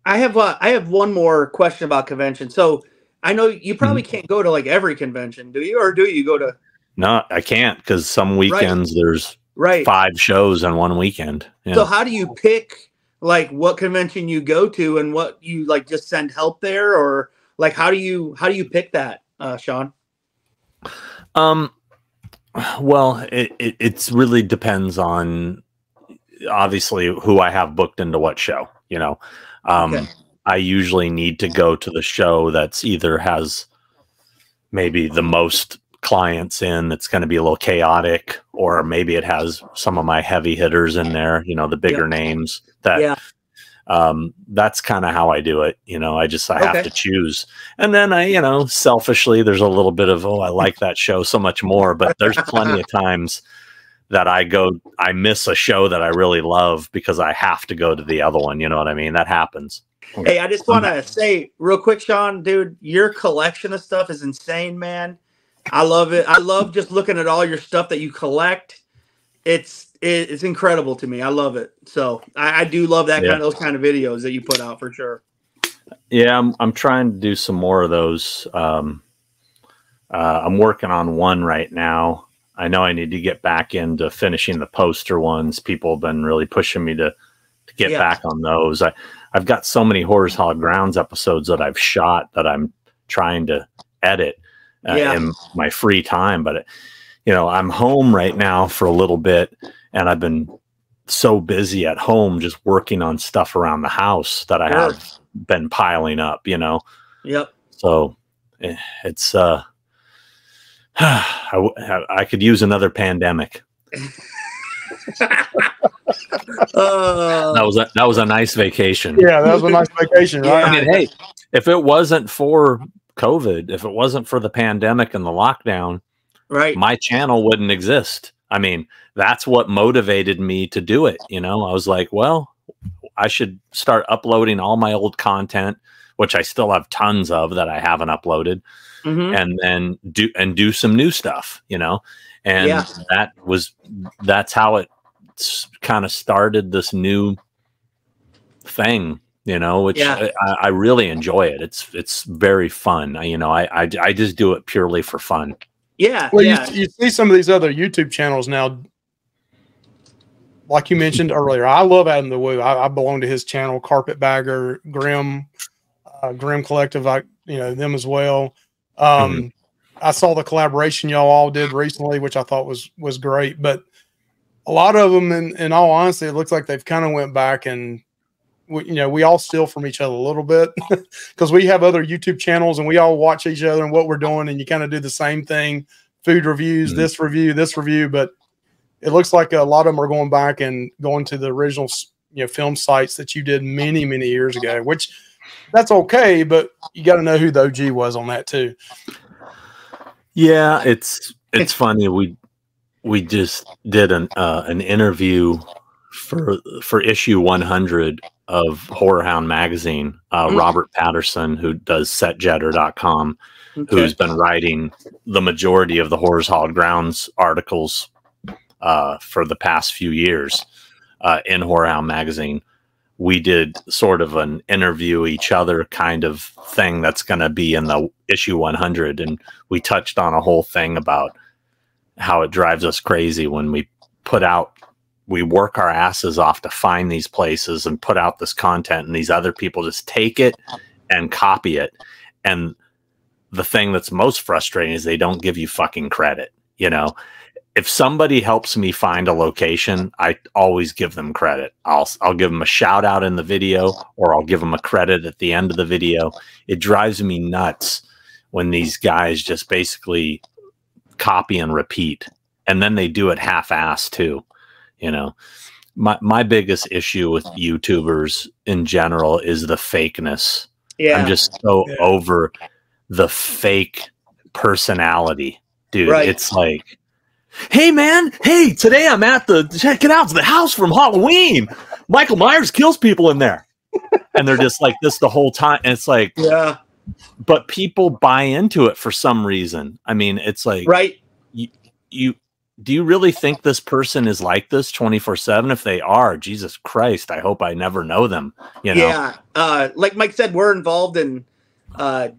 I have one more question about convention. So I know you probably Mhm. can't go to like every convention, do you? Or do you go to? No, I can't because some Right, weekends there's right. 5 shows in one weekend. So Yeah. how do you pick like what convention you go to and what you like just send help there or like how do you pick that, Sean? Um. Well, it's really depends on obviously who I have booked into what show. Okay. I usually need to go to the show that's either has maybe the most clients in, it's going to be a little chaotic, or maybe it has some of my heavy hitters in there, the Yep. bigger names that Yeah. that's kind of how I do it. I have Okay. to choose. And then selfishly, there's a little bit of, oh, I like that show so much more, but there's plenty of times that I miss a show that I really love because I have to go to the other one. You know what I mean? That happens. Hey, I just want to say real quick, Sean, dude, your collection of stuff is insane, man. I love it. I love just looking at all your stuff that you collect. It's incredible to me. I love it. So I do love that Yeah. those kind of videos that you put out for sure. Yeah. I'm trying to do some more of those. I'm working on one right now. I know I need to get back into finishing the poster ones. People have been really pushing me to get Yeah. back on those. I've got so many Horrors Hallowed Grounds episodes that I've shot that I'm trying to edit in my free time. But, I'm home right now for a little bit, and I've been so busy at home just working on stuff around the house that I have been piling up, Yep. So it's, I could use another pandemic. That was a nice vacation. Yeah, that was a nice vacation, right? Yeah. I mean, hey, if it wasn't for COVID, if it wasn't for the pandemic and the lockdown, Right. my channel wouldn't exist. I mean, that's what motivated me to do it. I was like, well, I should start uploading all my old content, which I still have tons of that I haven't uploaded, and then do some new stuff, and that's how it kind of started this new thing, which I really enjoy it. It's very fun. I just do it purely for fun. Yeah. Well, yeah. you see some of these other YouTube channels now, like you mentioned earlier. I love Adam the Woo. I belong to his channel, Carpetbagger, Grim Collective. Them as well. I saw the collaboration y'all all did recently, which I thought was great. But a lot of them, in all honesty, it looks like they've kind of went back and we all steal from each other a little bit because we have other YouTube channels and we all watch each other and what we're doing, and you kind of do the same thing: food reviews, this review. But it looks like a lot of them are going back and going to the original, film sites that you did many, many years ago, which that's okay, but you got to know who the OG was on that too. Yeah, it's funny. We just did an interview for issue 100 of Horror Hound magazine. Robert Patterson, who does setjetter.com, who's been writing the majority of the Horrors Hallowed Grounds articles for the past few years in Horror Hound magazine. We did sort of an interview each other kind of thing that's going to be in the issue 100. And we touched on a whole thing about how it drives us crazy when we work our asses off to find these places and put out this content, and these other people just take it and copy it. And the thing that's most frustrating is they don't give you fucking credit. If somebody helps me find a location, I always give them credit. I'll give them a shout out in the video, or I'll give them a credit at the end of the video. It drives me nuts when these guys just basically copy and repeat, and then they do it half-assed too. My biggest issue with YouTubers in general is the fakeness. I'm just so over the fake personality, dude. It's like, hey man, hey, today I'm at check it out, it's the house from Halloween. Michael Myers kills people in there. And they're just like this the whole time. And it's like, but people buy into it for some reason. I mean, it's like, you do you really think this person is like this 24/7? If they are, Jesus Christ, I hope I never know them. You know? Yeah. Like Mike said, we're involved in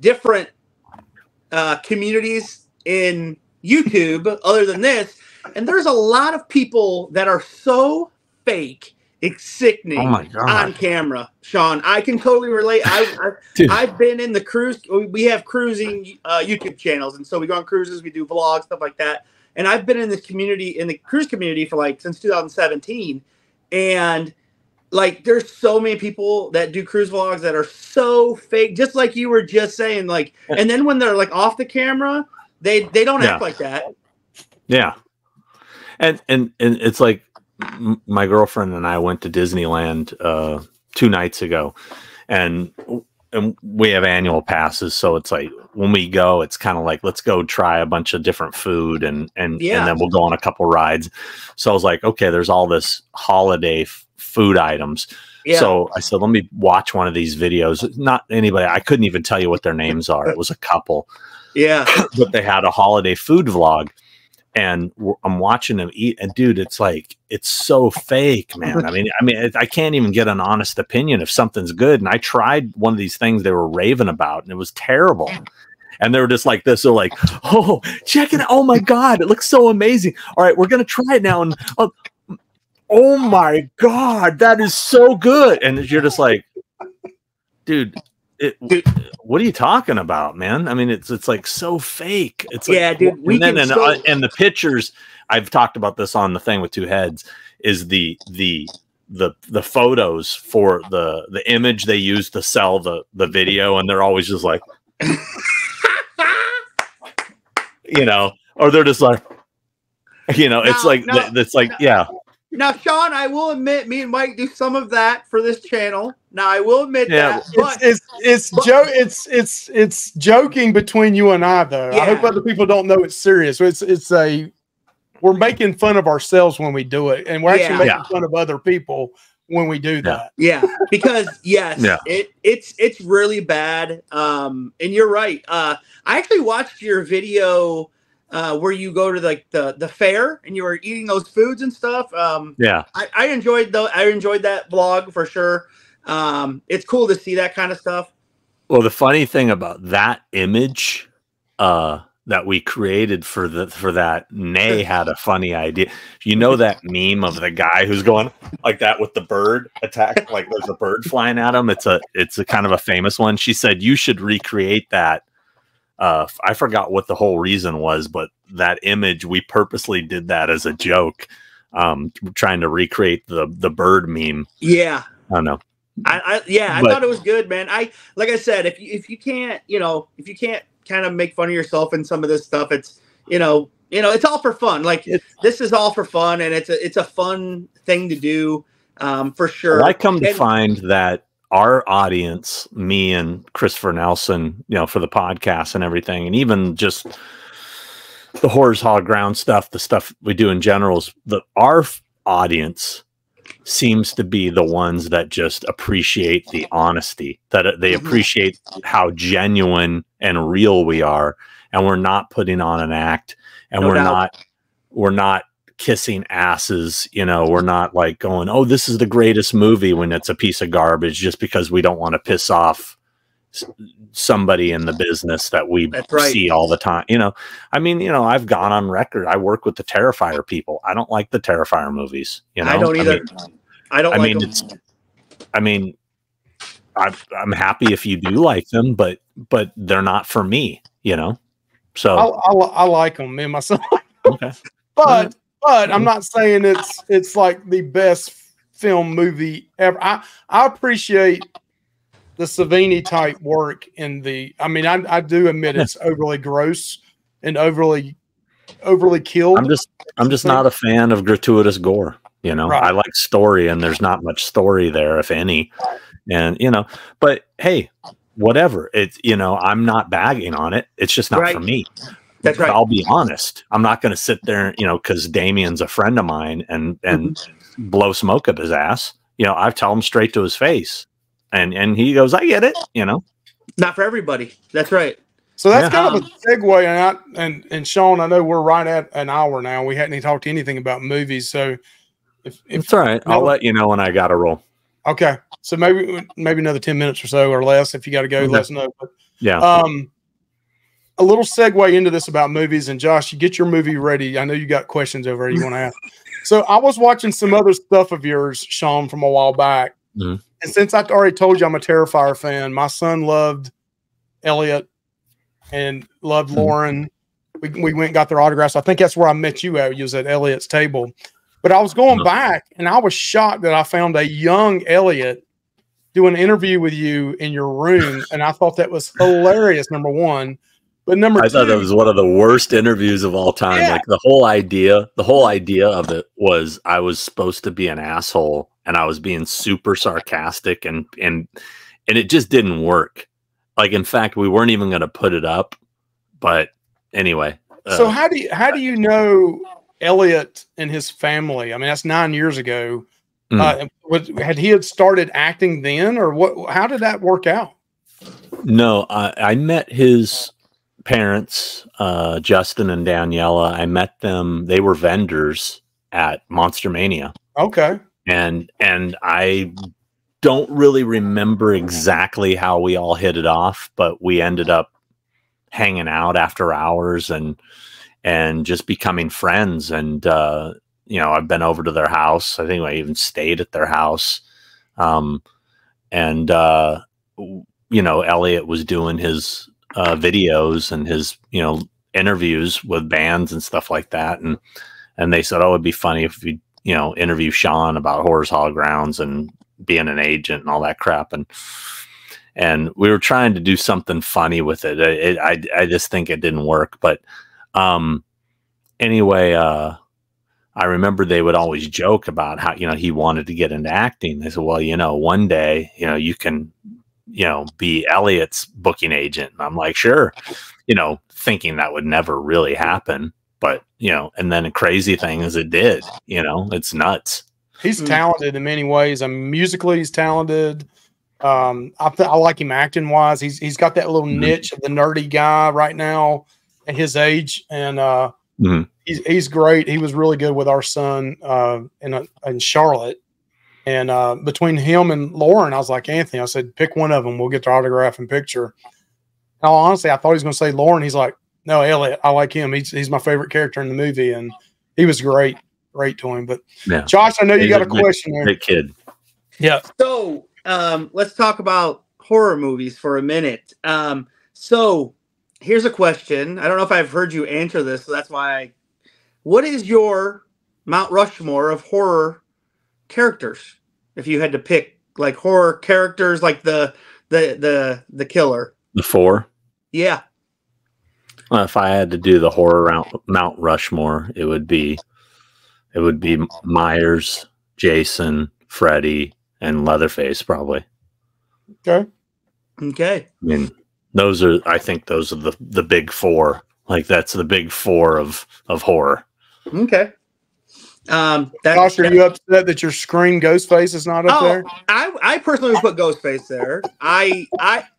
different communities in YouTube other than this. And there's a lot of people that are so fake, it's sickening Oh my God. on camera. Sean, I can totally relate. I've been in the cruise. We have cruising YouTube channels. And so we go on cruises, we do vlogs, stuff like that. And I've been in this community, in the cruise community for like since 2017. And like, there's so many people that do cruise vlogs that are so fake, just like you were just saying. Like, and then when they're like off the camera, they don't act like that. Yeah, and it's like my girlfriend and I went to Disneyland 2 nights ago, and we have annual passes, so it's like when we go, it's kind of like, let's go try a bunch of different food, and then we'll go on a couple rides. So I was like, okay, there's all this holiday food items. Yeah. So I said, let me watch one of these videos. Not anybody, I couldn't even tell you what their names are. It was a couple. Yeah. But they had a holiday food vlog, and I'm watching them eat, and dude, it's like, it's so fake, man. I mean, I can't even get an honest opinion if something's good. And I tried one of these things they were raving about, and it was terrible. And they were just like this. They're like, oh, check it out. Oh my God, it looks so amazing. All right, we're going to try it now. And oh my God, that is so good. And you're just like, dude, what are you talking about, man? I mean, it's like so fake. It's like, yeah, dude. And the pictures, I've talked about this on the thing with two heads, is the photos for the image they use to sell the video, and they're always just like, you know, or they're just like, you know, it's like, yeah. Now, Sean, I will admit, me and Mike do some of that for this channel. Now, I will admit that. But it's joking between you and I, though. Yeah. I hope other people don't know it's serious. We're making fun of ourselves when we do it, and we're actually making fun of other people when we do that. Yeah, because it's really bad. And you're right. I actually watched your video. Where you go to like the fair and you were eating those foods and stuff. I enjoyed that vlog for sure. It's cool to see that kind of stuff. Well, the funny thing about that image that we created for that, Nay had a funny idea. You know that meme of the guy who's going like that with the bird attack, like there's a bird flying at him. It's a kind of a famous one. She said you should recreate that. I forgot what the whole reason was, but that image, we purposely did that as a joke, trying to recreate the bird meme. Yeah. I don't know. I thought it was good, man. Like I said, if you can't kind of make fun of yourself in some of this stuff, it's, it's all for fun. Like this is all for fun, and it's a fun thing to do, for sure. Well, I come to find that our audience, me and Christopher Nelson, for the podcast and everything, and even just the Horrors Hog Ground stuff, the stuff we do in general, is our audience seems to be the ones that just appreciate the honesty, that they appreciate how genuine and real we are, and we're not putting on an act, and we're not kissing asses, we're not like going, oh, this is the greatest movie, when it's a piece of garbage, just because we don't want to piss off somebody in the business that we see all the time. I've gone on record. I work with the Terrifier people. I don't like the Terrifier movies. I don't either. I'm happy if you do like them, but they're not for me, So I like them, man, myself. Okay. But I'm not saying it's like the best film movie ever. I appreciate the Savini type work I do admit it's overly gross and overly killed. I'm just not a fan of gratuitous gore. Right. I like story, and there's not much story there, if any. And but hey, whatever. It's I'm not bagging on it. It's just not for me. That's right. I'll be honest. I'm not going to sit there, because Damien's a friend of mine, and blow smoke up his ass. I tell him straight to his face, and he goes, I get it. Not for everybody. That's right. So that's kind of a segue, and Sean, I know we're right at an hour now. We hadn't even talked anything about movies, so if it's all right, I'll let you know when I got to roll. Okay, so maybe another 10 minutes or so or less. If you got to go, let us know. But, yeah. A little segue into this about movies, and Josh, you get your movie ready. I know you got questions over there you want to ask. So I was watching some other stuff of yours, Sean, from a while back, and since I already told you I'm a Terrifier fan, my son loved Elliot and loved Lauren. We went and got their autographs. I think that's where I met you at. You was at Elliot's table. But I was going back, and I was shocked that I found a young Elliot doing an interview with you in your room, and I thought that was hilarious, number one. But number two, I thought that was one of the worst interviews of all time. Yeah. Like the whole idea of it was I was supposed to be an asshole, and I was being super sarcastic, and it just didn't work. Like, in fact, we weren't even going to put it up. But anyway. So how do you know Elliot and his family? I mean, that's 9 years ago. Had he started acting then, or what? How did that work out? No, I met his parents, Justin and Daniela. I met them. They were vendors at Monster Mania. Okay. And I don't really remember exactly how we all hit it off, but we ended up hanging out after hours and just becoming friends. And, you know, I've been over to their house. I think I even stayed at their house. You know, Elliot was doing his videos and his, you know, interviews with bands and stuff like that. And they said, oh, it'd be funny if we, you know, interview Sean about Horror's Hall Grounds and being an agent and all that crap. And we were trying to do something funny with it. I just think it didn't work. But anyway, I remember they would always joke about how, you know, he wanted to get into acting. They said, well, you know, one day, you know, you can, you know, be Elliot's booking agent. And I'm like, sure, you know, thinking that would never really happen. But, you know, and then a crazy thing is it did, you know, it's nuts. He's talented in many ways. I mean, musically, he's talented. I like him acting wise. He's got that little niche of the nerdy guy right now at his age. And he's great. He was really good with our son in Charlotte. And between him and Lauren, I was like, Anthony, I said, pick one of them. We'll get the autograph and picture. And honestly, I thought he was going to say Lauren. He's like, no, Elliot, I like him. He's my favorite character in the movie. And he was great to him. But yeah. Josh, I know you got a question there. Great kid. Yeah. So let's talk about horror movies for a minute. So here's a question. I don't know if I've heard you answer this, so that's why. What is your Mount Rushmore of horror characters? If you had to pick like horror characters, like the killer, the four. Yeah. Well, if I had to do the horror Mount Rushmore, it would be Myers, Jason, Freddy, and Leatherface, probably. Okay. I mean, I think those are the big four. Like, that's the big four of horror. Okay. Josh, are you upset that your Scream Ghostface is not up there? I personally would put Ghostface there.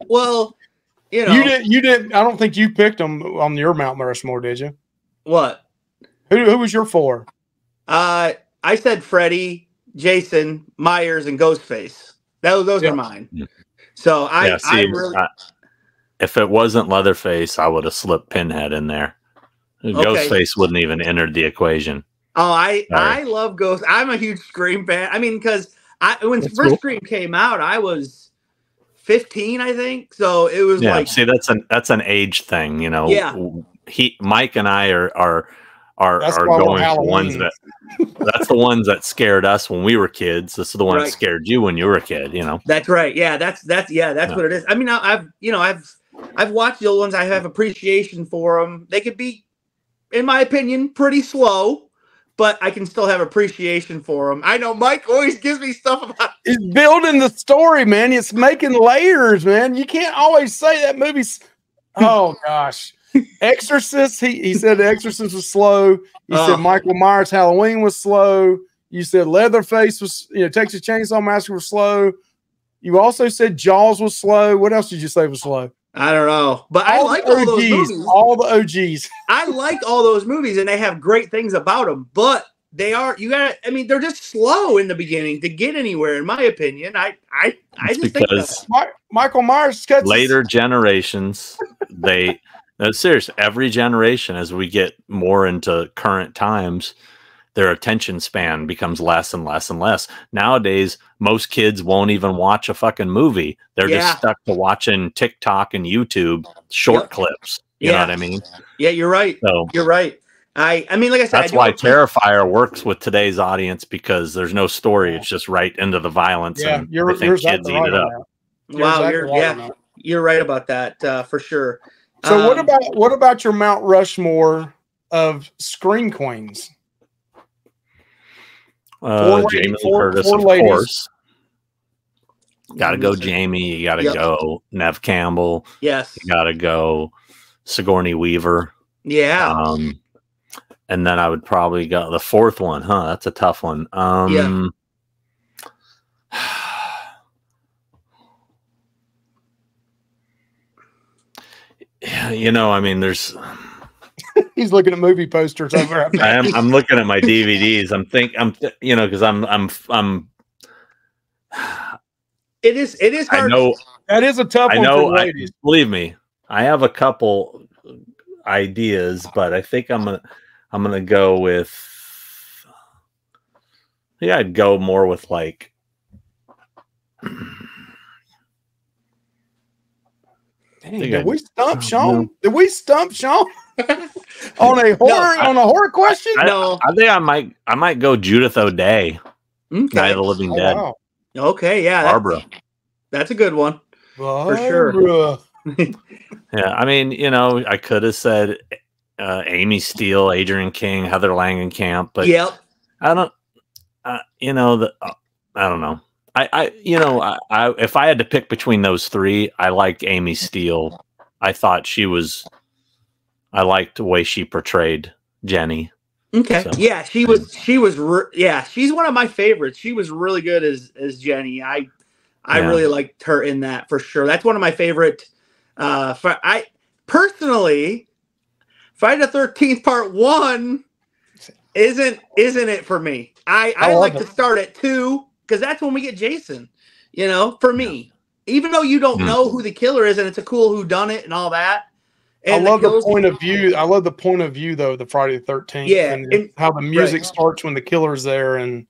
Well, you know, you didn't. I don't think you picked them on your Mount Rushmore, did you? What? Who was your four? I said Freddy, Jason, Myers, and Ghostface. Those are mine. So if it wasn't Leatherface, I would have slipped Pinhead in there. Ghostface wouldn't even enter the equation. Oh, I love Ghost. I'm a huge Scream fan. I mean, because when first Scream came out, I was 15, I think. So it was like, see, that's an age thing, you know. Yeah. Mike and I are going for ones that's the ones that scared us when we were kids. This is the one that scared you when you were a kid, you know. That's right. Yeah, that's what it is. I mean, I've watched the old ones. I have appreciation for them. They could be, in my opinion, pretty slow, but I can still have appreciation for them. I know Mike always gives me stuff about. It's building the story, man. It's making layers, man. You can't always say that movie's. Oh gosh. Exorcist, he said The Exorcist was slow. You said Michael Myers' Halloween was slow. You said Leatherface was, Texas Chainsaw Massacre was slow. You also said Jaws was slow. What else did you say was slow? I don't know, but I like all those movies. All the OGs. I like all those movies, and they have great things about them. But they're just slow in the beginning to get anywhere, in my opinion. I just think Michael Myers cuts later generations, seriously, every generation as we get more into current times, their attention span becomes less and less and less. Nowadays, most kids won't even watch a fucking movie. They're just stuck to watching TikTok and YouTube short clips. You know what I mean? Yeah, you're right. So, you're right. I mean, like I said, that's why Terrifier works with today's audience, because there's no story. It's just right into the violence. Yeah, and you're kids eat it up. Wow, you're right about that for sure. So what about your Mount Rushmore of scream queens? Jamie Lee Curtis, of course. Got to go Jamie. You got to go Nev Campbell. Yes. You got to go Sigourney Weaver. Yeah. And then I would probably go the fourth one. That's a tough one. You know, I mean, there's. He's looking at movie posters over. I'm looking at my DVDs. Because I'm. It is hard. I know that is a tough one for ladies. Believe me, I have a couple ideas, but I think I'm gonna go with. Yeah, I'd go more with like. Dang, did we stump Sean? Did we stump Sean on a horror question? No, I think I might go Judith O'Dea, Night of the Living Dead. Wow. Okay, yeah, Barbara. That's a good one for sure. Yeah, I mean, I could have said Amy Steele, Adrian King, Heather Langenkamp, but I don't. I don't know. If I had to pick between those three, I liked Amy Steele. I thought I liked the way she portrayed Jenny. Okay. So, yeah, she's one of my favorites. She was really good as Jenny. I really liked her in that for sure. That's one of my favorite. I personally, Friday the 13th Part 1 isn't it for me. I like to start at 2. Because that's when we get Jason, for me. Even though you don't know who the killer is, and it's a cool whodunit and all that. And I love the point of view. I love the point of view, though, the Friday the 13th. Yeah. And how the music starts when the killer's there. And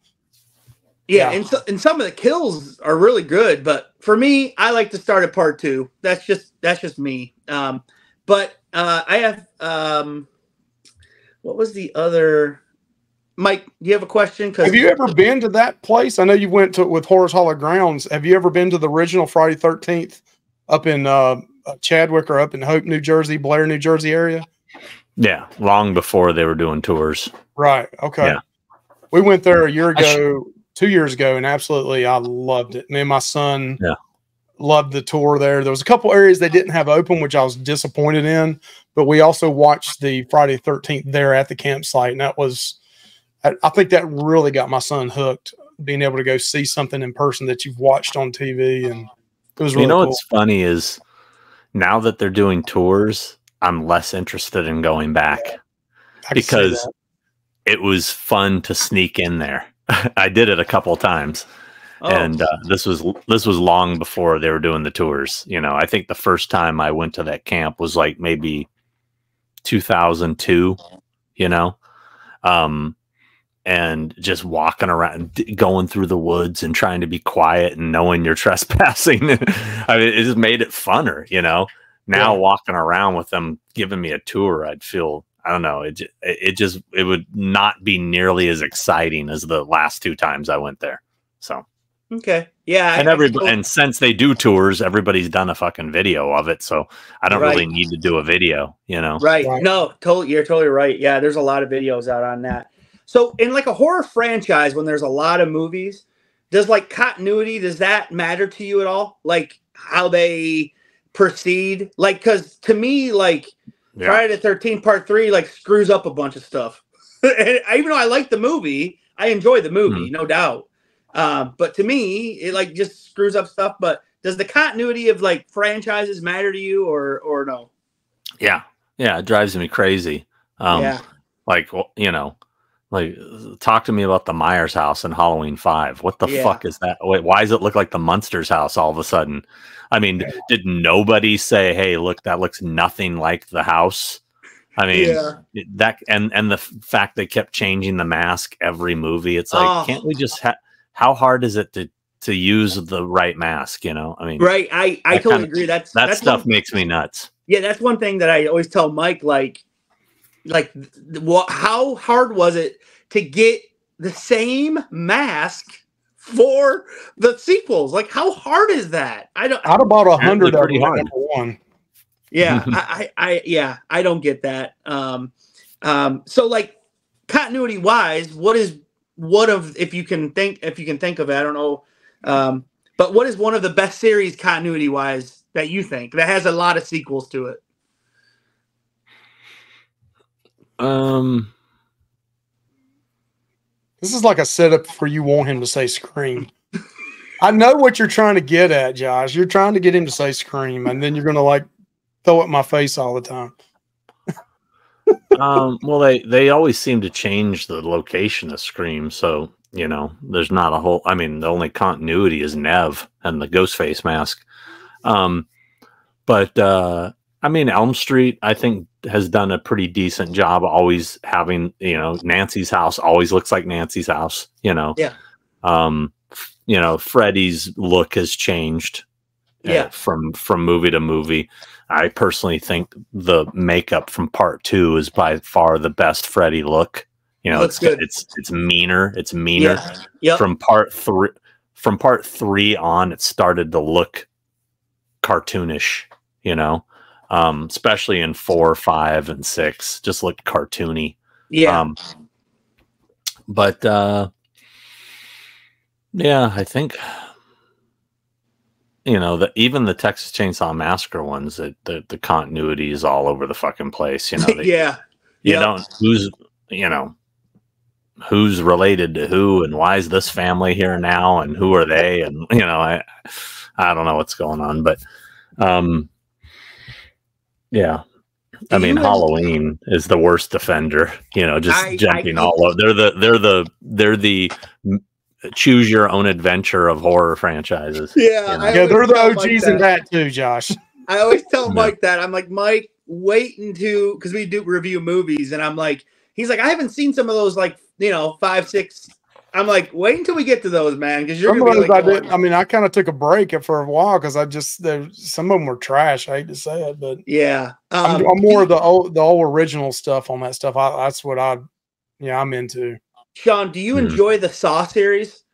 and some of the kills are really good. But for me, I like to start at Part 2. That's just me. But I have what was the other... Mike, do you have a question? Have you ever been to that place? I know you went to with Horror's Hollow Grounds. Have you ever been to the original Friday 13th up in Chadwick or up in Hope, New Jersey, Blair, New Jersey area? Yeah, long before they were doing tours. Right. Okay. Yeah. We went there a year ago, 2 years ago, and absolutely, I loved it. Me and my son loved the tour there. There was a couple areas they didn't have open, which I was disappointed in, but we also watched the Friday 13th there at the campsite, and that was... I think that really got my son hooked, being able to go see something in person that you've watched on TV. And it was really cool. What's funny is now that they're doing tours, I'm less interested in going back because it was fun to sneak in there. I did it a couple of times. And this was long before they were doing the tours. I think the first time I went to that camp was like maybe 2002, and just walking around, going through the woods and trying to be quiet and knowing you're trespassing. I mean, it just made it funner, Now walking around with them giving me a tour, I'd feel, I don't know, it would not be nearly as exciting as the last 2 times I went there. So. Okay. Yeah. And since they do tours, everybody's done a fucking video of it. So I don't really need to do a video, Right. No, you're totally right. Yeah. There's a lot of videos out on that. So in like a horror franchise, when there's a lot of movies, does like continuity, does that matter to you at all? Like how they proceed? Like, cause to me, like Friday the 13th Part 3, like screws up a bunch of stuff. And even though I like the movie, I enjoy the movie, no doubt. But to me, it like just screws up stuff. But does the continuity of like franchises matter to you or no? Yeah, it drives me crazy. Yeah. Like, you know, like talk to me about the Myers house in Halloween 5. What the fuck is that? Wait, why does it look like the Munsters house all of a sudden? I mean, did nobody say, "Hey, look, that looks nothing like the house"? I mean, that and the fact they kept changing the mask every movie. It's like, can't we just how hard is it to use the right mask? You know, I mean, right. I totally agree. That stuff makes me nuts. Yeah, that's one thing that I always tell Mike. How hard was it to get the same mask for the sequels? Like, how hard is that? I'd have bought 100 of them. Number one. Yeah, I don't get that. So like continuity wise, if you can think of it, I don't know. But what is one of the best series continuity wise that you think that has a lot of sequels to it? This is like a setup for you want him to say Scream. I know what you're trying to get at, Josh. You're trying to get him to say Scream, and then you're going to like throw it in my face all the time. Well, they always seem to change the location of Scream, so you know, there's not a whole. I mean, the only continuity is Nev and the Ghostface mask. But I mean, Elm Street, I think, has done a pretty decent job always having, you know, Nancy's house always looks like Nancy's house, you know. Yeah. You know, Freddy's look has changed from movie to movie. I personally think the makeup from part 2 is by far the best Freddy look. You know, it's meaner. It's meaner. Yeah. Yep. From part 3 on, it started to look cartoonish, you know. Especially in 4, 5, and 6, just looked cartoony. Yeah. But yeah, I think, you know, even the Texas Chainsaw Massacre ones, the continuity is all over the fucking place. You know, you don't who's related to who, and why is this family here now, and who are they, and you know, I don't know what's going on, but yeah. I mean, Halloween is the worst offender, you know, just jumping all over. They're the choose your own adventure of horror franchises. Yeah. You know? Yeah, they're the OGs in that too, Josh. I always tell Mike that. I'm like, Mike, wait until, because we do review movies, and I'm like, he's like, I haven't seen some of those, like, you know, 5, 6. I'm like, wait until we get to those, man, because you're gonna be like, I mean, I kind of took a break for a while because some of them were trash. I hate to say it, but yeah, I'm more of the old original stuff on that stuff. That's what I'm into. Sean, do you enjoy the Saw series?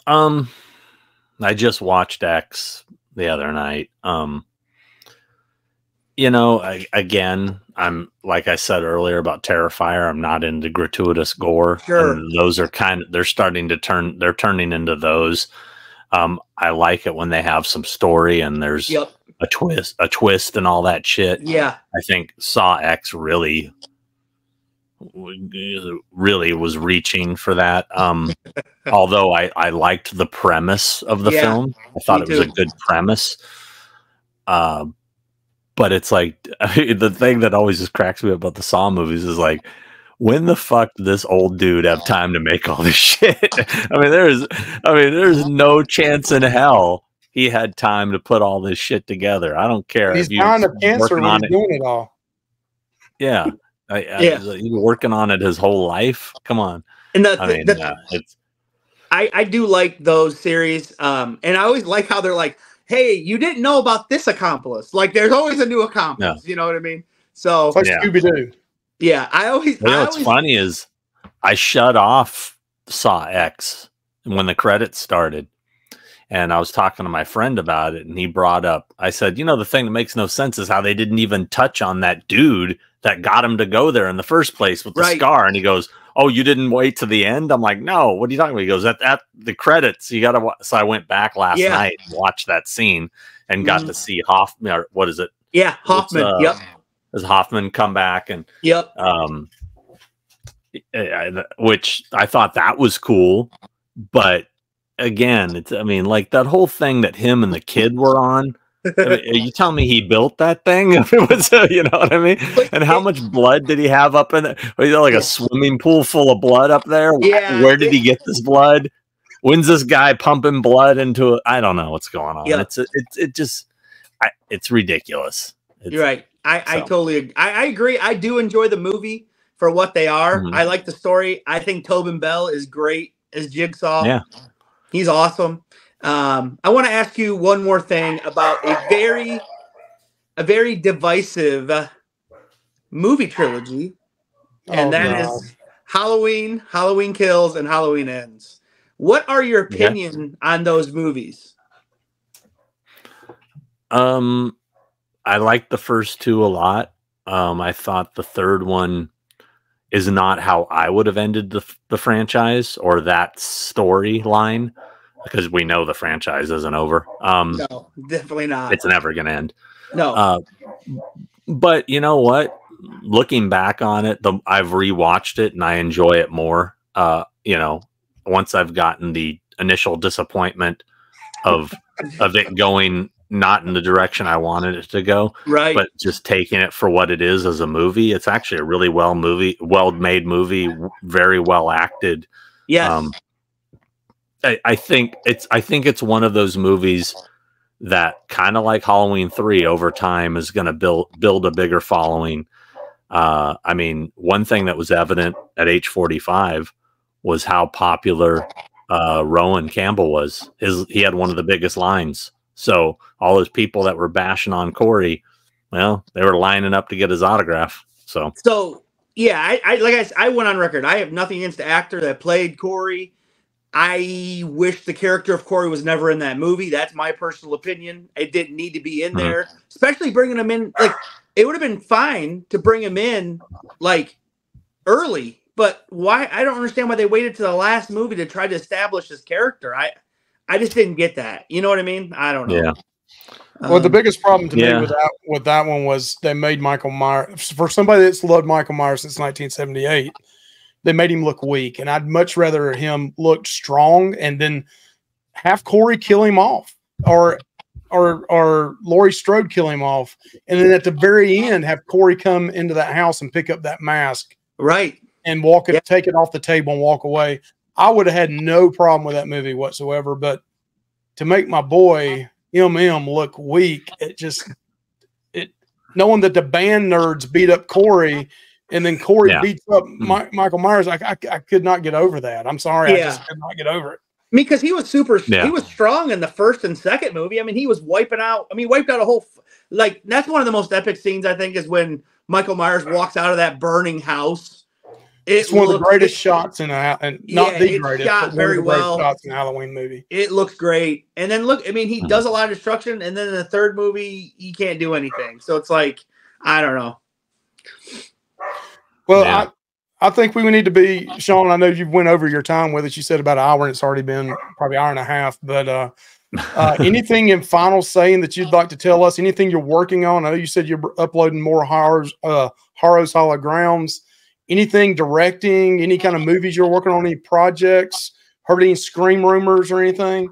I just watched X the other night. You know, I'm like I said earlier about Terrifier. I'm not into gratuitous gore. Sure. And those are they're turning into those. I like it when they have some story and there's a twist and all that shit. Yeah. I think Saw X really was reaching for that. Although I liked the premise of the film. I thought it was a good premise. But it's like, the thing that always just cracks me up about the Saw movies is like, when the fuck did this old dude have time to make all this shit? I mean, there's no chance in hell he had time to put all this shit together. I don't care. He's dying of cancer when he's doing it all. Yeah. He's been working on it his whole life. Come on. And I do like those series. And I always like how they're like, hey, you didn't know about this accomplice. Like, there's always a new accomplice. Yeah. You know what I mean? So it's like Scooby-Doo. Yeah, what's funny is I shut off Saw X when the credits started, and I was talking to my friend about it, and he brought up, I said, you know, the thing that makes no sense is how they didn't even touch on that dude that got him to go there in the first place with the scar. And he goes, oh, you didn't wait to the end? I'm like, no, what are you talking about? He goes, at the credits, you got to watch. So I went back last night and watched that scene and got to see Hoffman, or what is it? Yeah, Hoffman. Does Hoffman come back? And which I thought that was cool, but again, it's, I mean, like that whole thing that him and the kid were on. I mean, are you telling me he built that thing? It was, you know what I mean? And how much blood did he have up in it? Was there like a swimming pool full of blood up there? Yeah. Where did he get this blood? When's this guy pumping blood into it? I don't know what's going on. Yeah. It's ridiculous. You're right. I totally I agree. I do enjoy the movie for what they are. Mhm. I like the story. I think Tobin Bell is great as Jigsaw. Yeah. He's awesome. I want to ask you one more thing about a very divisive movie trilogy, and that is Halloween, Halloween Kills, and Halloween Ends. What are your opinion on those movies? I like the first two a lot. I thought the third one is not how I would have ended the franchise or that storyline, because we know the franchise isn't over. No, definitely not. It's never going to end. No. But you know what? Looking back on it, I've rewatched it and I enjoy it more. You know, once I've gotten the initial disappointment of it going not in the direction I wanted it to go, right? But just taking it for what it is as a movie. It's actually a really well-made movie, very well acted. Yes. I think it's one of those movies that, kind of like Halloween 3, over time is going to build a bigger following. I mean, one thing that was evident at age 45 was how popular Rowan Campbell was. He had one of the biggest lines. So all those people that were bashing on Corey, well, they were lining up to get his autograph. So yeah, I went on record. I have nothing against the actor that played Corey. I wish the character of Corey was never in that movie. That's my personal opinion. It didn't need to be in there, especially bringing him in. Like, it would have been fine to bring him in like early, but why? I don't understand why they waited to the last movie to try to establish his character. I just didn't get that. You know what I mean? I don't know. Yeah. Well, the biggest problem to me with that one was they made Michael Myers, for somebody that's loved Michael Myers since 1978, they made him look weak. And I'd much rather him look strong and then have Corey kill him off, or Laurie Strode kill him off. And then at the very end, have Corey come into that house and pick up that mask. Right. And take it off the table and walk away. I would have had no problem with that movie whatsoever. But to make my boy MM look weak, knowing that the band nerds beat up Corey and then Corey beats up Michael Myers, I could not get over that. I'm sorry. I just could not get over it. I mean, because he was he was strong in the first and second movie. I mean, he was wiped out a whole, like, that's one of the most epic scenes, I think, is when Michael Myers walks out of that burning house. It's one of the greatest shots in not the greatest, shot but very well. Shots in a Halloween movie. It looks great. And then look, I mean, he does a lot of destruction, and then in the third movie, he can't do anything. So it's like, I don't know. Well, I think we need to be, Sean, I know you've went over your time with us. You said about an hour, and it's already been probably an hour and a half. But anything in final saying that you'd like to tell us? Anything you're working on? I know you said you're uploading more Horror's Hollow Grounds. Anything directing, any kind of movies you're working on, any projects, heard any Scream rumors or anything?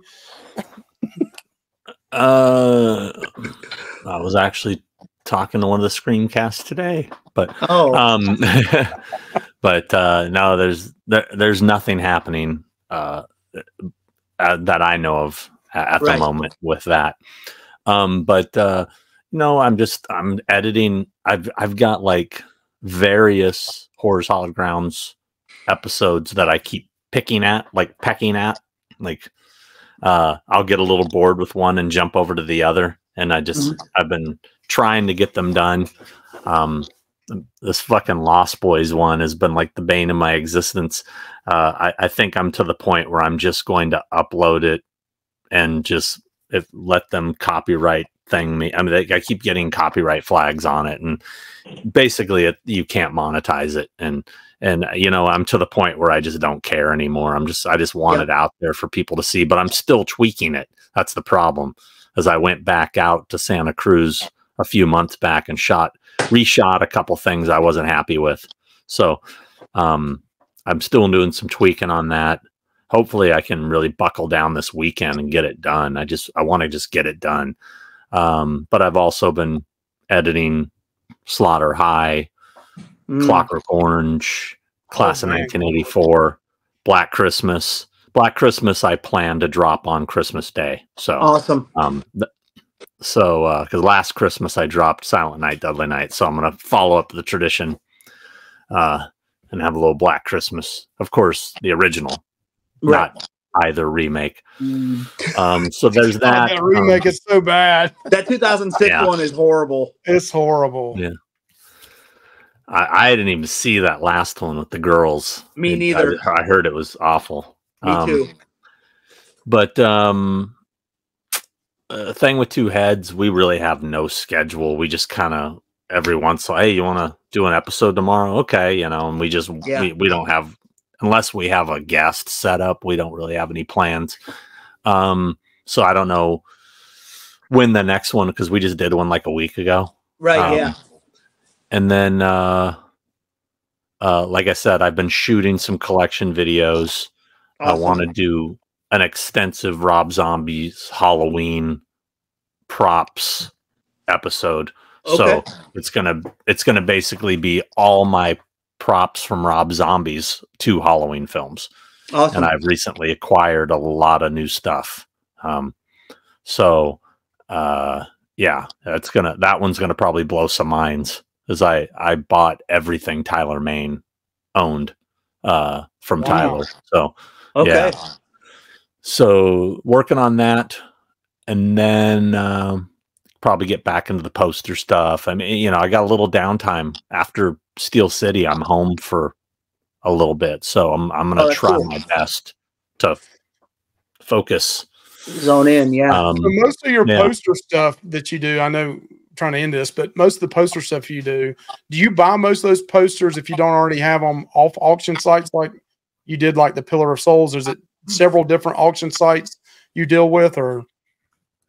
I was actually talking to one of the Screamcasts today, but no, there's nothing happening that I know of at the moment with that. No, I'm editing. I've got like various Horror's Hallowed Grounds episodes that I keep pecking at. I'll get a little bored with one and jump over to the other, and I've been trying to get them done. This fucking Lost Boys one has been like the bane of my existence. I think I'm to the point where I'm just going to upload it and just let them copyright thing me. I mean, I keep getting copyright flags on it, and basically you can't monetize it. And you know, I'm to the point where I just don't care anymore. I just want it out there for people to see, but I'm still tweaking it. That's the problem. As I went back out to Santa Cruz a few months back and reshot a couple things I wasn't happy with. So I'm still doing some tweaking on that. hopefully I can really buckle down this weekend and get it done. I want to just get it done. But I've also been editing Slaughter High, Clockwork Orange, Class of 1984, Black Christmas. Black Christmas I plan to drop on Christmas Day. So awesome. Because last Christmas I dropped Silent Night, Deadly Night, so I'm gonna follow up the tradition and have a little Black Christmas. Of course, the original, not either remake. So there's that. That remake is so bad. That 2006 one is horrible. It's horrible. Yeah. I didn't even see that last one with the girls. Me neither. I heard it was awful. Me too. But thing with Two Heads, we really have no schedule. We just kind of every once, hey, you want to do an episode tomorrow? Okay, and we just we don't have, unless we have a guest set up, we don't really have any plans. So I don't know when the next one, because we just did one like a week ago. Right. Yeah. And then, like I said, I've been shooting some collection videos. Awesome. I want to do an extensive Rob Zombie's Halloween props episode. Okay. So it's gonna basically be all my props from Rob Zombie's 2 Halloween films. Awesome. And I've recently acquired a lot of new stuff. Yeah, that one's gonna probably blow some minds. Because I bought everything Tyler Main owned from Tyler. So yeah. So working on that, and then probably get back into the poster stuff. I mean, I got a little downtime after Steel City. I'm home for a little bit, so I'm gonna try my best to focus, zone in. Yeah. So most of your poster stuff that you do, I know. Trying to end this, but most of the poster stuff you do you buy most of those posters if you don't already have them off auction sites like you did, like the Pillar of Souls? Is it several different auction sites you deal with, or?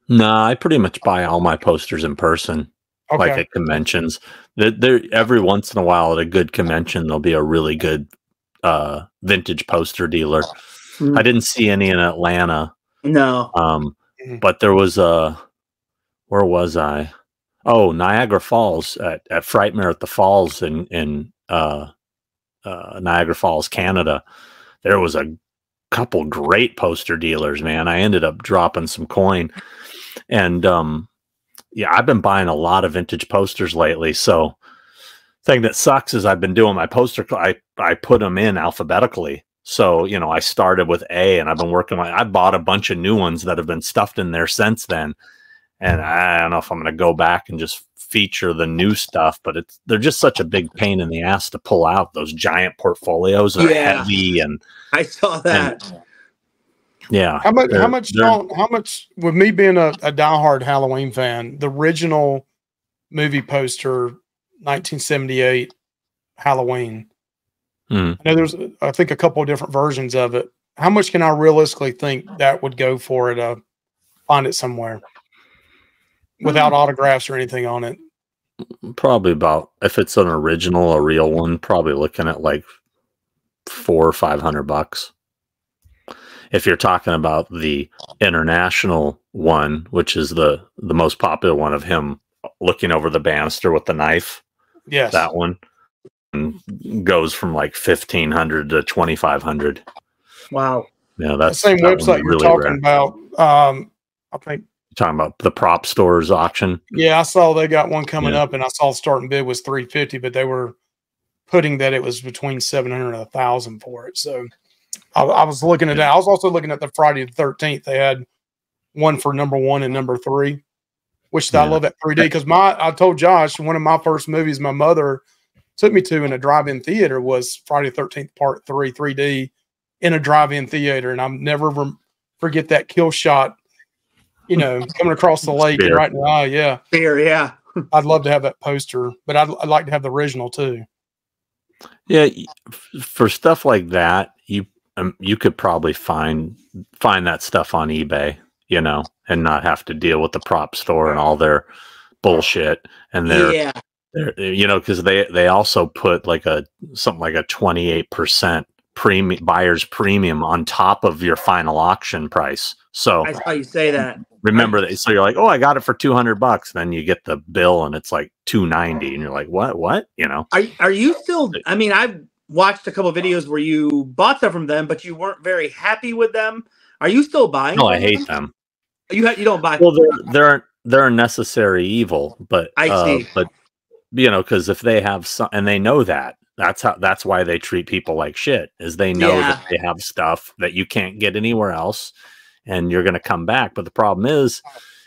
No, I pretty much buy all my posters in person, like at conventions. There every once in a while at a good convention, there'll be a really good vintage poster dealer. I didn't see any in Atlanta. No. But there was where was I? Oh, Niagara Falls at Frightmare at the Falls in Niagara Falls, Canada. There was a couple great poster dealers, man. I ended up dropping some coin. And I've been buying a lot of vintage posters lately. So thing that sucks is I've been doing my poster. I put them in alphabetically. So, I started with A and I've been working I bought a bunch of new ones that have been stuffed in there since then. And I don't know if I'm going to go back and just feature the new stuff, but they're just such a big pain in the ass to pull out. Those giant portfolios are heavy, and I saw that. How much? With me being a diehard Halloween fan, the original movie poster, 1978 Halloween. I know there's, I think, a couple of different versions of it. How much can I realistically think that would go for to find it somewhere? Without autographs or anything on it? Probably about, if it's an original, a real one, probably looking at like $400 or $500. If you're talking about the international one, which is the most popular one of him looking over the banister with the knife, that one goes from like $1,500 to $2,500. Wow. Yeah, that's the same website you're really talking about. I think. Talking about the prop stores auction. Yeah, I saw they got one coming up, and I saw the starting bid was $350, but they were putting that it was between $700 and $1,000 for it. So I was looking at that. I was also looking at the Friday the 13th. They had one for number 1 and number 3, which I love that 3D, because I told Josh one of my first movies my mother took me to in a drive-in theater was Friday the 13th Part 3 3D in a drive-in theater, and I'll never forget that kill shot. Coming across the lake and right in the eye, yeah. I'd love to have that poster, but I'd like to have the original too. Yeah, for stuff like that, you could probably find that stuff on eBay, and not have to deal with the prop store and all their bullshit. And they're because they also put something like a 28% buyer's premium on top of your final auction price. So I saw you say that. remember that. So you're like, oh, I got it for $200. Then you get the bill and it's like $290, and you're like, what? You know? Are you still? I mean, I've watched a couple of videos where you bought stuff from them, but you weren't very happy with them. Are you still buying? No, I hate them. You don't buy. Well, they're a necessary evil, but I see. But you know, because if they have some, and they know that's why they treat people like shit. Is they know that they have stuff that you can't get anywhere else, and you're going to come back. But the problem is,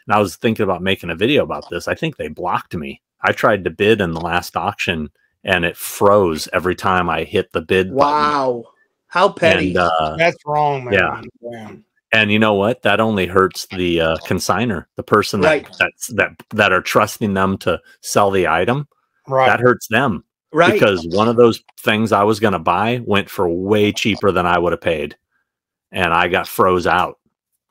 and I was thinking about making a video about this. I think they blocked me. I tried to bid in the last auction, and it froze every time I hit the bid button. Wow, how petty! And, that's wrong, man. Yeah. And you know what? That only hurts the consigner, the person that are trusting them to sell the item. Right. That hurts them. Right. Because one of those things I was going to buy went for way cheaper than I would have paid, and I got froze out.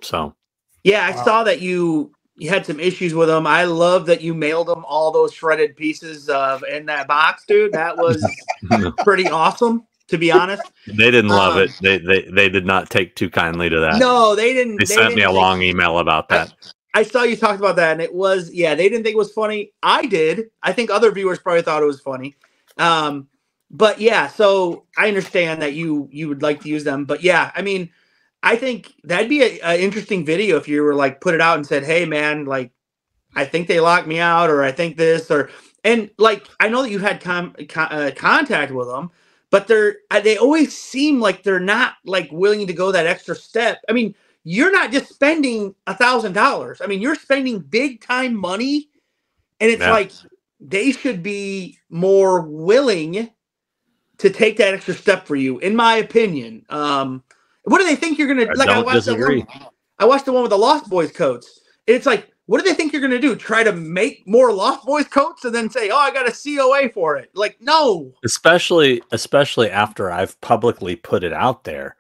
So, yeah, I saw that you had some issues with them. I love that you mailed them all those shredded pieces in that box, dude. That was pretty awesome, to be honest. They didn't love it. They did not take too kindly to that. No, they didn't. They sent me a long email about that. I saw you talked about that, and it was, they didn't think it was funny. I did. I think other viewers probably thought it was funny. But yeah, so I understand that you would like to use them. But yeah, I mean, I think that'd be an interesting video if you were like put it out and said, hey man, like, I think they locked me out, or I think this, and like, I know that you've had contact with them, but they always seem like they're not like willing to go that extra step. I mean, you're not just spending $1,000. I mean, you're spending big time money, and it's like they should be more willing to take that extra step for you, in my opinion. What do they think you're gonna like? I watched the one with the Lost Boys coats. It's like, what do they think you're gonna do? Try to make more Lost Boys coats and then say, "Oh, I got a COA for it." Like, no. Especially after I've publicly put it out there.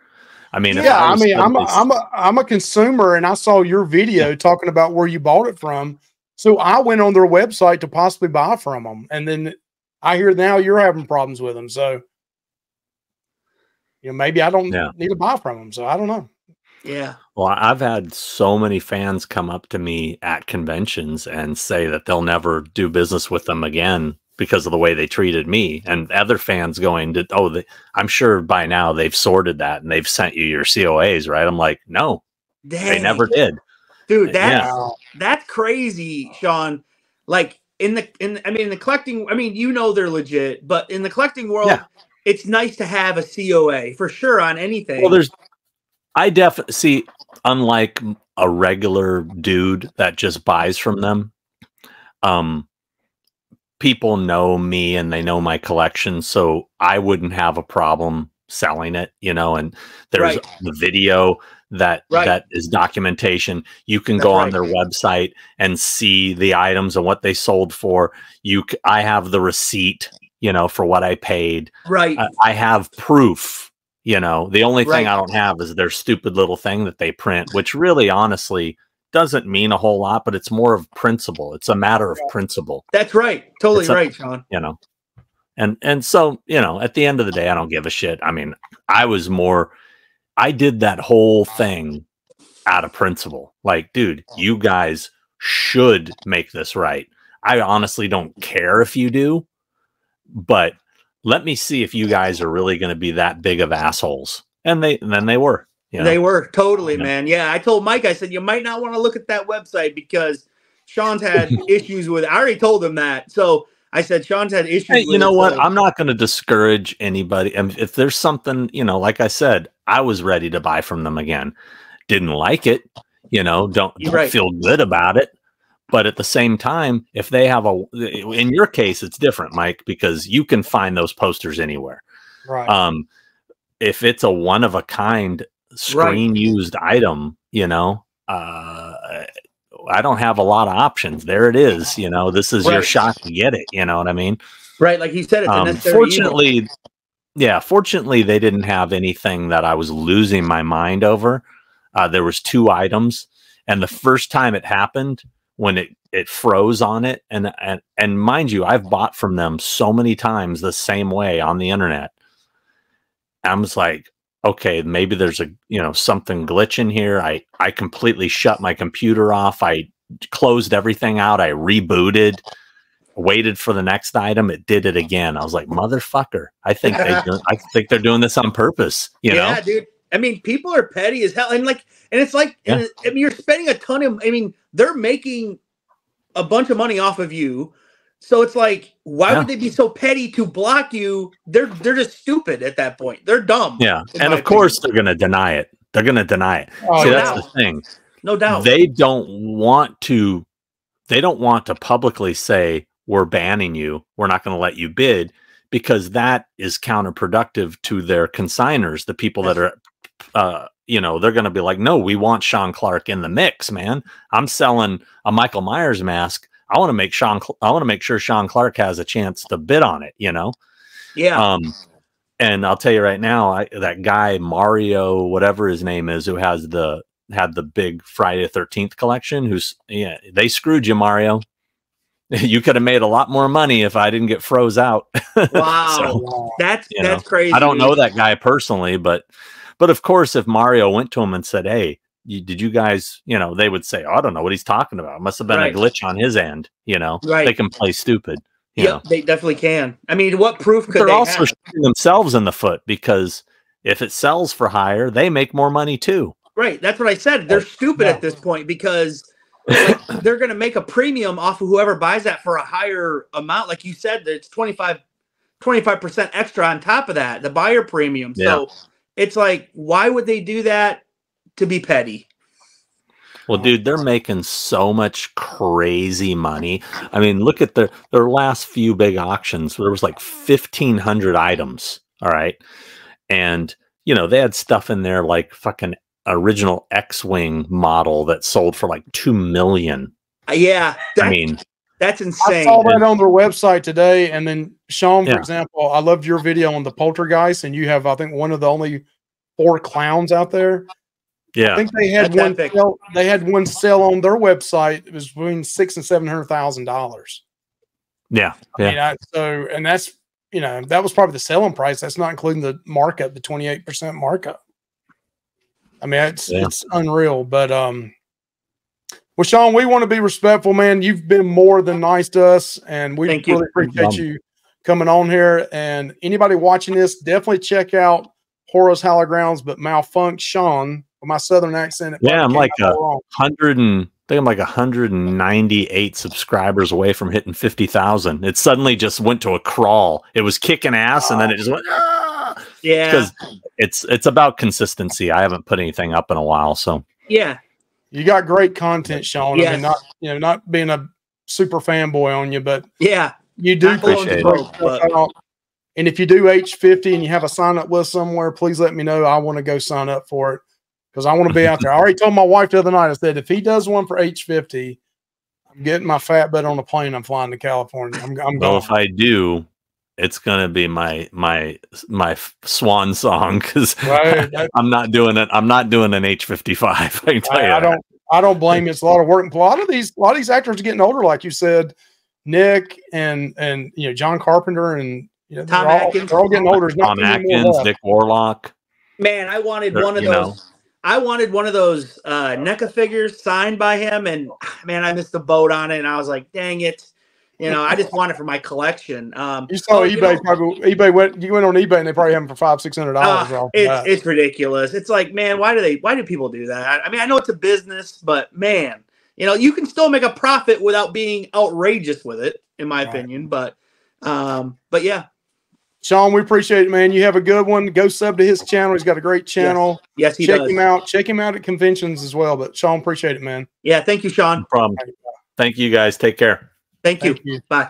I mean, I'm a consumer, and I saw your video talking about where you bought it from. So I went on their website to possibly buy from them, and then I hear now you're having problems with them. So, maybe I don't need to buy from them. So I don't know. Yeah. Well, I've had so many fans come up to me at conventions and say that they'll never do business with them again because of the way they treated me, and other fans going to, I'm sure by now they've sorted that and they've sent you your COAs, right? I'm like, no, they never did. Dude, that's crazy, Sean. Like in the collecting, they're legit, but in the collecting world, it's nice to have a COA for sure on anything. Well, I definitely see, unlike a regular dude that just buys from them, people know me and they know my collection, so I wouldn't have a problem selling it, and there's the video that is documentation. You can go on their website and see the items and what they sold for. I have the receipt, for what I paid. Right. I have proof, the only thing I don't have is their stupid little thing that they print, which really honestly doesn't mean a whole lot, but it's more of principle. It's a matter of principle. That's right. Totally right, Sean. And so, at the end of the day, I don't give a shit. I mean, I did that whole thing out of principle. Like, dude, you guys should make this right. I honestly don't care if you do, but let me see if you guys are really going to be that big of assholes. And then they were. They were totally, man. Yeah, I told Mike, I said, you might not want to look at that website because Sean's had issues with it. I already told him that. So I said, Sean's had issues with it. You know what? I'm not going to discourage anybody. And if there's something, like I said, I was ready to buy from them again. Didn't like it, don't feel good about it. But at the same time, if they have in your case, it's different, Mike, because you can find those posters anywhere. Right. If it's a one of a kind screen used item, I don't have a lot of options. There it is. This is your shot to get it. You know what I mean? Right. Like you said, it's a necessary fortunately, they didn't have anything that I was losing my mind over. There was 2 items, and the first time it happened, when it froze on it, and mind you, I've bought from them so many times the same way on the internet. I was like, okay, maybe there's a, something glitching here. I completely shut my computer off. I closed everything out. I rebooted, waited for the next item. It did it again. I was like, motherfucker. I think they're doing this on purpose. Yeah, dude. I mean, people are petty as hell. And it's like, I mean, you're spending a ton of, they're making a bunch of money off of you. So it's like, why would they be so petty to block you? They're just stupid at that point. They're dumb. Yeah. And of course they're going to deny it. They're going to deny it. Oh, see, that's the thing. No doubt. They don't want to publicly say, we're banning you. We're not going to let you bid, because that is counterproductive to their consigners, the people that are, they're going to be like, no, we want Sean Clark in the mix, man. I'm selling a Michael Myers mask. I want to make sure Sean Clark has a chance to bid on it, Yeah. And I'll tell you right now, that guy, Mario, whatever his name is, who had the big Friday the 13th collection, they screwed you, Mario. You could have made a lot more money if I didn't get froze out. Wow. So, that's crazy. I don't know that guy personally, but of course, if Mario went to him and said, hey, did you guys, they would say, oh, I don't know what he's talking about. It must have been a glitch on his end. They can play stupid. Yeah, they definitely can. I mean, what proof could they're they also have? shooting themselves in the foot, because if it sells for higher, they make more money too. Right. That's what I said. They're stupid at this point, because they're going to make a premium off of whoever buys that for a higher amount. Like you said, it's 25% extra on top of that, the buyer premium. So it's like, why would they do that? To be petty. Well, dude, they're making so much crazy money. I mean, look at their last few big auctions. There was like 1,500 items. All right. And, they had stuff in there like fucking original X-Wing model that sold for like $2 million. Yeah. That's insane. I saw that on their website today. And then Sean, for example, I loved your video on the Poltergeist, and you have, I think, one of the only 4 clowns out there. Yeah, I think they had one. They had one sell on their website. It was between $600,000 and $700,000. Yeah, and that's that was probably the selling price. That's not including the markup, the 28% markup. I mean, it's unreal. But well, Sean, we want to be respectful, man. You've been more than nice to us, and we really appreciate you coming on here. And anybody watching this, definitely check out Horror's Hallowed Grounds, but Malfunct Sean. My southern accent. I'm like 198 subscribers away from hitting 50,000. It suddenly just went to a crawl. It was kicking ass, and then it just went. Yeah, because it's about consistency. I haven't put anything up in a while, so yeah. You got great content, Sean. Yes. I mean, not being a super fanboy on you, but you do appreciate it. And if you do H50 and you have a sign up list somewhere, please let me know. I want to go sign up for it, because I want to be out there. I already told my wife the other night, I said, if he does one for H50, I'm getting my fat butt on a plane. I'm flying to California. I'm going. Well, if I do, it's going to be my swan song, because I'm not doing it. I'm not doing an H55. I can tell you I don't blame you. It's a lot of work. A lot of these actors are getting older, like you said, Nick and John Carpenter and Tom Atkins. They're all getting older. Tom Atkins, Dick Warlock. Man, I wanted one of those. I wanted one of those NECA figures signed by him, and man, I missed the boat on it, and I was like, dang it. I just want it for my collection. You saw eBay. You went on eBay, and they probably have them for $500-$600. It's ridiculous. It's like, man, why do people do that? I mean, I know it's a business, but man, you can still make a profit without being outrageous with it, in my opinion. But yeah. Sean, we appreciate it, man. You have a good one. Go sub to his channel. He's got a great channel. Yes, he does. Check him out. Check him out at conventions as well. But Sean, appreciate it, man. Yeah, thank you, Sean. No problem. Thank you, guys. Take care. Thank you. Bye.